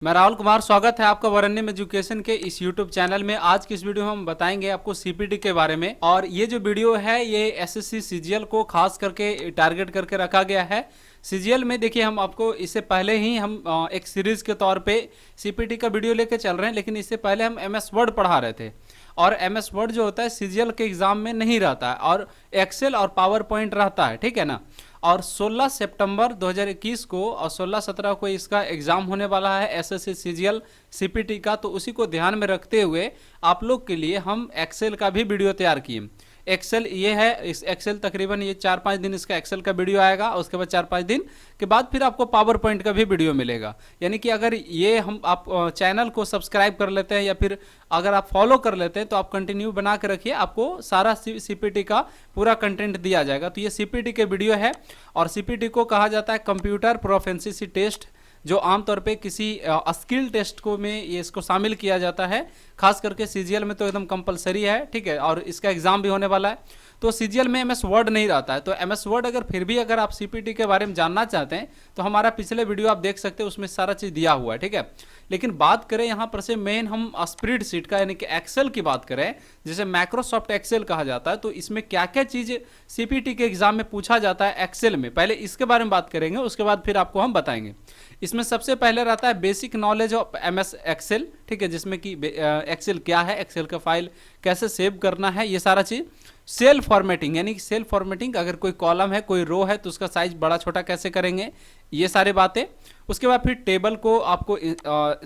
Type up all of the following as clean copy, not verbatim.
मैं राहुल कुमार, स्वागत है आपका वरण्यम एजुकेशन के इस YouTube चैनल में। आज की इस वीडियो में हम बताएंगे आपको सीपीटी के बारे में। और ये जो वीडियो है ये एसएससी सीजीएल को खास करके टारगेट करके रखा गया है। सीजीएल में देखिए, हम आपको इससे पहले ही हम एक सीरीज के तौर पे सीपीटी का वीडियो लेके चल रहे हैं, लेकिन इससे पहले हम एमएस वर्ड पढ़ा रहे थे। और एमएस वर्ड जो होता है सीजीएल के एग्जाम में नहीं रहता है, और एक्सेल और पावर पॉइंट रहता है, ठीक है ना। और 16 सितंबर 2021 को और 16-17 को इसका एग्ज़ाम होने वाला है एसएससी सीजीएल सीपीटी का। तो उसी को ध्यान में रखते हुए आप लोग के लिए हम एक्सेल का भी वीडियो तैयार किए। एक्सेल ये है, इस एक्सेल तकरीबन ये 4-5 दिन इसका एक्सेल का वीडियो आएगा, और उसके बाद 4-5 दिन के बाद फिर आपको पावर पॉइंट का भी वीडियो मिलेगा। यानी कि अगर ये हम आप चैनल को सब्सक्राइब कर लेते हैं या फिर अगर आप फॉलो कर लेते हैं तो आप कंटिन्यू बना के रखिए, आपको सारा सीपीटी का पूरा कंटेंट दिया जाएगा। तो ये सीपीटी के वीडियो है, और सीपीटी को कहा जाता है कंप्यूटर प्रोफिशिएंसी टेस्ट, जो आमतौर पे किसी स्किल टेस्ट को में ये इसको शामिल किया जाता है। खास करके सीजीएल में तो एकदम कंपलसरी है, ठीक है, और इसका एग्जाम भी होने वाला है। तो सीजीएल में एमएस वर्ड नहीं रहता है, तो एमएस वर्ड अगर फिर भी अगर आप सीपीटी के बारे में जानना चाहते हैं तो हमारा पिछले वीडियो आप देख सकते हैं, उसमें सारा चीज़ दिया हुआ है, ठीक है। लेकिन बात करें यहाँ पर से मेन हम स्प्रेडशीट का यानी कि एक्सेल की बात करें, जिसे माइक्रोसॉफ्ट एक्सेल कहा जाता है, तो इसमें क्या क्या चीज़ सीपीटी के एग्जाम में पूछा जाता है एक्सेल में, पहले इसके बारे में बात करेंगे, उसके बाद फिर आपको हम बताएंगे। इसमें सबसे पहले रहता है basic knowledge of MS Excel, ठीक है, जिसमें कि एक्सेल क्या है, एक्सेल का फाइल कैसे सेव करना है, ये सारा चीज़। सेल फॉर्मेटिंग, यानी कि सेल फॉर्मेटिंग, अगर कोई कॉलम है कोई रो है तो उसका साइज बड़ा छोटा कैसे करेंगे, ये सारी बातें। उसके बाद फिर टेबल को आपको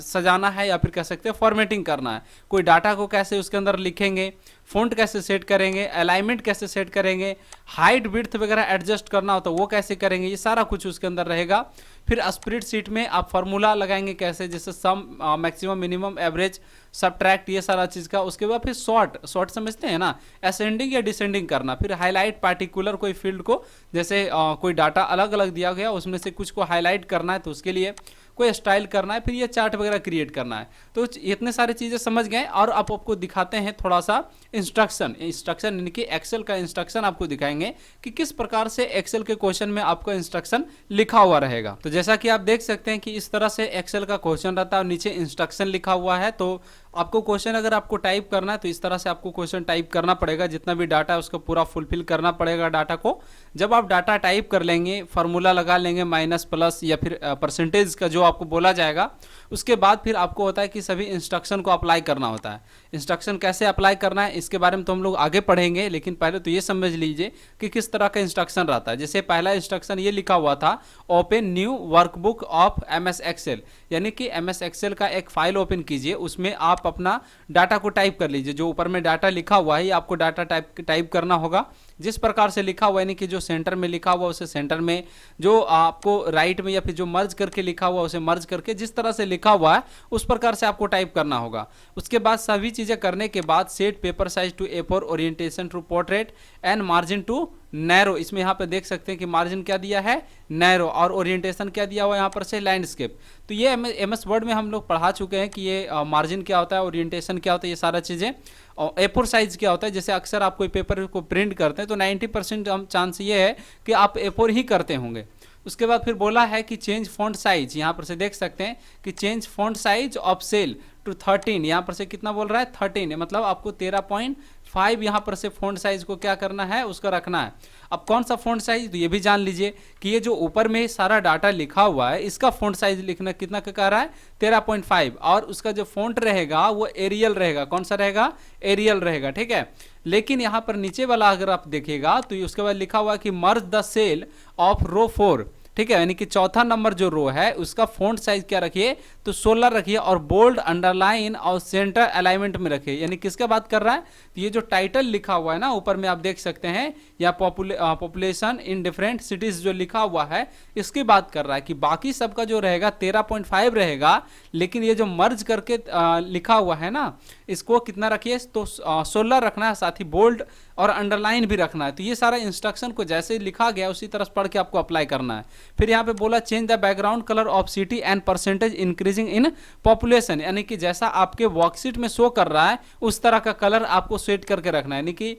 सजाना है या फिर कह सकते हैं फॉर्मेटिंग करना है, कोई डाटा को कैसे उसके अंदर लिखेंगे, फ़ॉन्ट कैसे सेट करेंगे, अलाइनमेंट कैसे सेट करेंगे, हाइट विड्थ वगैरह एडजस्ट करना हो तो वो कैसे करेंगे, ये सारा कुछ उसके अंदर रहेगा। फिर स्प्रेडशीट में आप फार्मूला लगाएंगे कैसे, जैसे सम, मैक्सिमम, मिनिमम, एवरेज, सब्ट्रैक्ट, ये सारा चीज़ का। उसके बाद फिर शॉर्ट समझते हैं ना, असेंडिंग या डिसेंडिंग करना। फिर हाईलाइट पार्टिकुलर कोई फील्ड को, जैसे कोई डाटा अलग अलग दिया गया उसमें से कुछ को हाईलाइट करना है तो उसके लिए कोई स्टाइल करना है, फिर ये चार्ट वगैरह क्रिएट करना है। तो इतने सारे चीज़ें समझ गए, और आप आपको दिखाते हैं थोड़ा सा इंस्ट्रक्शन यानी कि एक्सेल का इंस्ट्रक्शन आपको दिखाएंगे कि किस प्रकार से एक्सेल के क्वेश्चन में आपको इंस्ट्रक्शन लिखा हुआ रहेगा। तो जैसा कि आप देख सकते हैं कि इस तरह से एक्सेल का क्वेश्चन रहता है और नीचे इंस्ट्रक्शन लिखा हुआ है। तो आपको क्वेश्चन अगर आपको टाइप करना है तो इस तरह से आपको क्वेश्चन टाइप करना पड़ेगा, जितना भी डाटा है उसको पूरा फुलफिल करना पड़ेगा डाटा को। जब आप डाटा टाइप कर लेंगे, फार्मूला लगा लेंगे, माइनस प्लस या फिर परसेंटेज का जो आपको बोला जाएगा, उसके बाद फिर आपको होता है कि सभी इंस्ट्रक्शन को अप्लाई करना होता है। इंस्ट्रक्शन कैसे अप्लाई करना है इसके बारे में तो हम लोग आगे पढ़ेंगे, लेकिन पहले तो ये समझ लीजिए कि किस तरह का इंस्ट्रक्शन रहता है। जैसे पहला इंस्ट्रक्शन ये लिखा हुआ था, open new workbook of MS Excel, यानी कि एमएस एक्सेल का एक फाइल ओपन कीजिए, उसमें आप अपना डाटा को टाइप कर लीजिए। जो ऊपर में डाटा लिखा हुआ है ये आपको डाटा टाइप करना होगा जिस प्रकार से लिखा हुआ है, यानी कि जो सेंटर में लिखा हुआ उसे सेंटर में, जो आपको राइट में या फिर जो मर्ज करके लिखा हुआ उसे मर्ज करके, जिस तरह से लिखा हुआ है उस प्रकार से आपको टाइप करना होगा। उसके बाद सभी चीज़ें करने के बाद set paper size to A4, orientation to portrait and margin to narrow. इसमें यहाँ पे देख सकते हैं कि मार्जिन क्या दिया है, नैरो, और ओरिएंटेशन क्या दिया हुआ है यहाँ पर से, लैंडस्केप। तो ये एमएस वर्ड में हम लोग पढ़ा चुके हैं कि ये मार्जिन क्या होता है, ओरिएंटेशन क्या होता है, ये सारा चीज़ें। और A4 साइज क्या होता है, जैसे अक्सर आप कोई पेपर को प्रिंट करते हैं तो 90% चांस ये है कि आप A4 ही करते होंगे। उसके बाद फिर बोला है कि चेंज फॉन्ट साइज, यहाँ पर से देख सकते हैं कि change font size of cell to 13, यहाँ पर से कितना बोल रहा है, 13, मतलब आपको 13.5 यहाँ पर से फॉन्ट साइज को क्या करना है, उसका रखना है। अब कौन सा फॉन्ट साइज, तो ये भी जान लीजिए कि ये जो ऊपर में सारा डाटा लिखा हुआ है इसका फॉन्ट साइज लिखना कितना का कह रहा है, 13.5, और उसका जो फॉन्ट रहेगा वो एरियल रहेगा। कौन सा रहेगा, एरियल रहेगा, ठीक है। लेकिन यहाँ पर नीचे वाला अगर आप देखिएगा तो उसके बाद लिखा हुआ है कि मर्ज द सेल ऑफ रो 4, ठीक है, यानी कि चौथा नंबर जो रो है उसका फॉन्ट साइज क्या रखिए, तो 16 रखिए, और बोल्ड, अंडरलाइन और सेंटर अलाइनमेंट में रखिए। यानी किसका बात कर रहा है, तो ये जो टाइटल लिखा हुआ है ना ऊपर में आप देख सकते हैं, या पॉपुलेशन इन डिफरेंट सिटीज जो लिखा हुआ है इसकी बात कर रहा है कि बाकी सबका जो रहेगा 13.5 रहेगा, लेकिन ये जो मर्ज करके लिखा हुआ है ना इसको कितना रखिए, तो 16 रखना है, साथ ही बोल्ड और अंडरलाइन भी रखना है। तो ये सारा इंस्ट्रक्शन को जैसे लिखा गया उसी तरह पढ़ के आपको अप्लाई करना है। फिर यहाँ पे बोला change the background colour of city and percentage increasing in population, यानी कि जैसा आपके वर्कशीट में शो कर रहा है उस तरह का कलर आपको सेट करके रखना है, यानी कि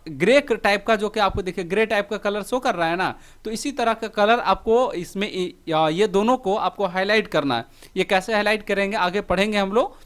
ग्रे टाइप का जो कि आपको देखिए ग्रे टाइप का कलर शो कर रहा है ना, तो इसी तरह का कलर आपको इसमें ये दोनों को आपको हाईलाइट करना है। ये कैसे हाईलाइट करेंगे आगे पढ़ेंगे हम लोग।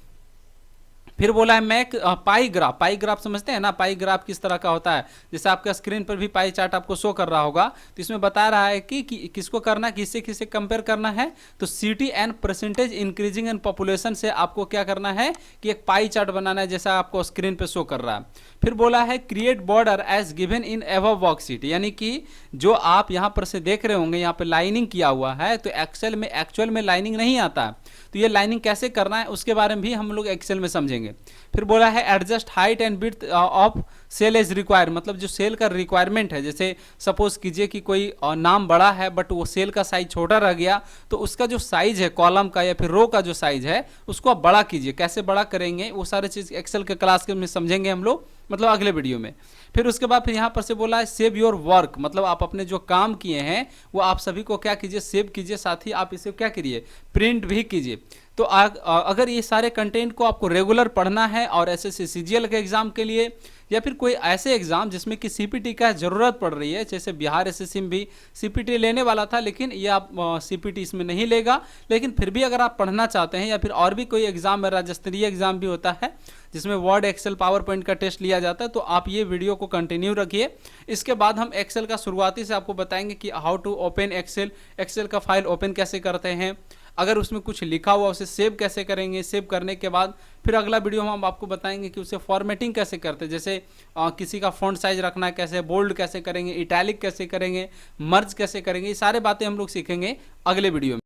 फिर बोला है मैक पाई ग्राफ। पाई ग्राफ समझते हैं ना, पाई ग्राफ किस तरह का होता है, जैसे आपका स्क्रीन पर भी पाई चार्ट आपको शो कर रहा होगा, तो इसमें बता रहा है कि किसको करना है, किससे किससे कंपेयर करना है, तो city and percentage increasing in population से आपको क्या करना है कि एक पाई चार्ट बनाना है जैसा आपको स्क्रीन पर शो कर रहा है। फिर बोला है create border as given in above worksheet, यानी कि जो आप यहाँ पर से देख रहे होंगे यहाँ पे लाइनिंग किया हुआ है, तो एक्सेल में एक्चुअल में लाइनिंग नहीं आता है, तो ये लाइनिंग कैसे करना है उसके बारे में भी हम लोग एक्सेल में समझेंगे। फिर बोला है adjust height and width of cell as require, मतलब जो सेल का रिक्वायरमेंट है, जैसे सपोज कीजिए कि कोई नाम बड़ा है बट वो सेल का साइज छोटा रह गया, तो उसका जो साइज है कॉलम का या फिर रो का जो साइज है उसको आप बड़ा कीजिए। कैसे बड़ा करेंगे वो सारे चीज़ एक्सेल के क्लास में समझेंगे हम लोग, मतलब अगले वीडियो में। फिर उसके बाद फिर यहाँ पर से बोला है सेव योर वर्क, मतलब आप अपने जो काम किए हैं वो आप सभी को क्या कीजिए, सेव कीजिए, साथ ही आप इसे क्या करिए, प्रिंट भी कीजिए। तो अगर ये सारे कंटेंट को आपको रेगुलर पढ़ना है और एसएससी सीजीएल के एग्जाम के लिए या फिर कोई ऐसे एग्जाम जिसमें कि सीपीटी का जरूरत पड़ रही है, जैसे बिहार एसएससी में भी सीपीटी लेने वाला था लेकिन ये आप सीपीटी इसमें नहीं लेगा, लेकिन फिर भी अगर आप पढ़ना चाहते हैं या फिर और भी कोई एग्जाम है, राज्य स्तरीय एग्जाम भी होता है जिसमें वर्ड एक्सेल पावर पॉइंट का टेस्ट लिया जाता है, तो आप ये वीडियो को कंटिन्यू रखिए। इसके बाद हम एक्सेल का शुरुआती से आपको बताएंगे कि how to open Excel, Excel का फाइल ओपन कैसे करते हैं, अगर उसमें कुछ लिखा हुआ उसे सेव कैसे करेंगे, सेव करने के बाद फिर अगला वीडियो में हम आपको बताएंगे कि उसे फॉर्मेटिंग कैसे करते हैं, जैसे किसी का फॉन्ट साइज रखना है कैसे, बोल्ड कैसे करेंगे, इटैलिक कैसे करेंगे, मर्ज कैसे करेंगे, ये सारे बातें हम लोग सीखेंगे अगले वीडियो में।